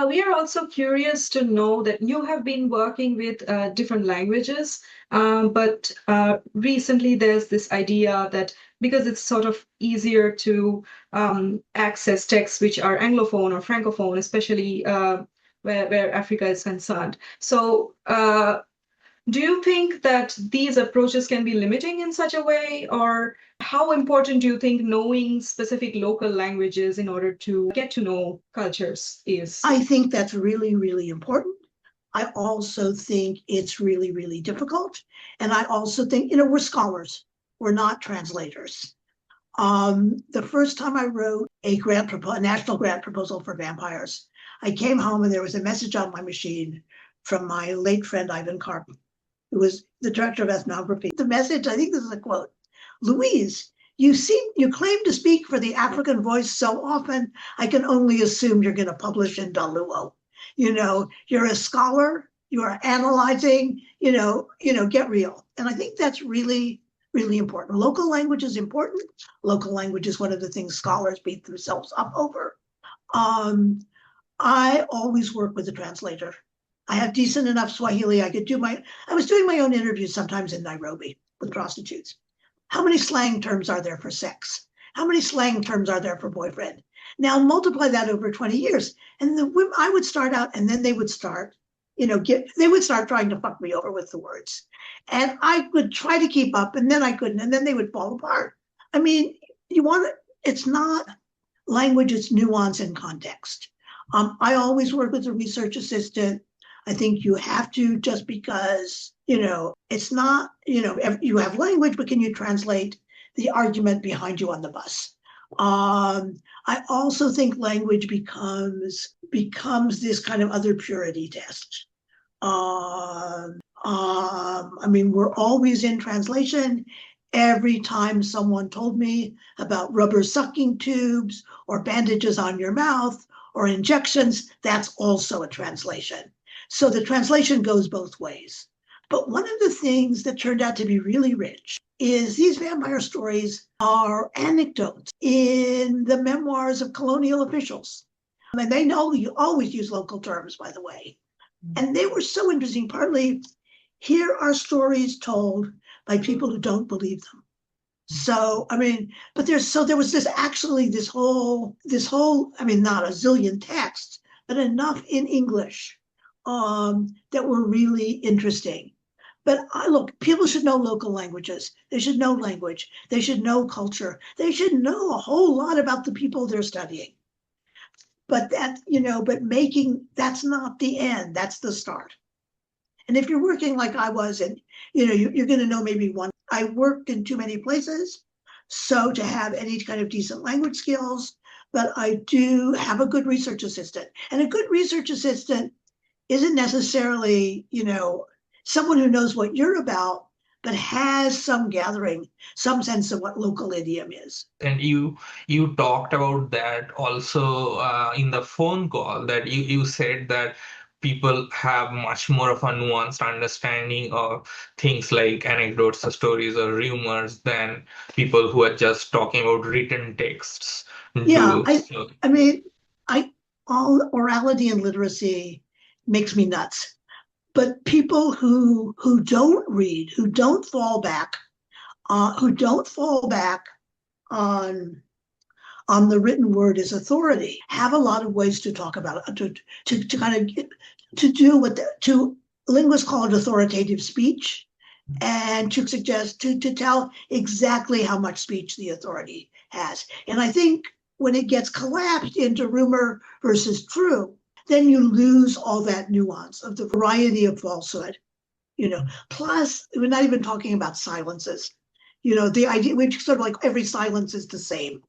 We are also curious to know that you have been working with different languages, but recently there's this idea that because it's sort of easier to access texts which are Anglophone or Francophone, especially where Africa is concerned. So do you think that these approaches can be limiting in such a way, or how important do you think knowing specific local languages in order to get to know cultures is? I think that's really, really important. I also think it's really, really difficult. And I also think, we're scholars, we're not translators. The first time I wrote a national grant proposal for vampires, I came home and there was a message on my machine from my late friend Ivan Karp, who was the director of ethnography. The message, I think this is a quote: "Louise, you claim to speak for the African voice so often, I can only assume you're going to publish in Daluo. You're a scholar, you are analyzing, get real." And I think that's really, really important. Local language is important. Local language is one of the things scholars beat themselves up over. I always work with a translator. I have decent enough Swahili. I was doing my own interviews sometimes in Nairobi with prostitutes. How many slang terms are there for sex? How many slang terms are there for boyfriend? Now multiply that over 20 years. And I would start out, and then they would start, they would start trying to fuck me over with the words. And I would try to keep up, and then I couldn't, and then they would fall apart. I mean, it's not language, it's nuance and context. I always work with a research assistant. I think you have to, just because, it's not, you have language, but can you translate the argument behind you on the bus? I also think language becomes this kind of other purity test. We're always in translation. Every time someone told me about rubber sucking tubes or bandages on your mouth or injections, that's also a translation. So the translation goes both ways. But one of the things that turned out to be really rich is these vampire stories are anecdotes in the memoirs of colonial officials. And they know you always use local terms, by the way. And they were so interesting. Partly, here are stories told by people who don't believe them. So, but there was this whole, not a zillion texts, but enough in English that were really interesting. But look, people should know local languages. They should know language. They should know culture. They should know a whole lot about the people they're studying. But that's not the end. That's the start. And if you're working like I was, and you're going to know maybe one. I worked in too many places, so to have any kind of decent language skills. But I do have a good research assistant, and a good research assistant isn't necessarily, someone who knows what you're about, but has some sense of what local idiom is. And you talked about that also in the phone call, that you said that people have much more of a nuanced understanding of things like anecdotes or stories or rumors than people who are just talking about written texts. Yeah, all orality and literacy makes me nuts. But people who don't read, who don't fall back on the written word as authority, have a lot of ways to talk about it, to linguists call it authoritative speech, and to tell exactly how much speech the authority has. And I think when it gets collapsed into rumor versus true, then you lose all that nuance of the variety of falsehood. Plus, we're not even talking about silences. The idea, we're sort of like every silence is the same.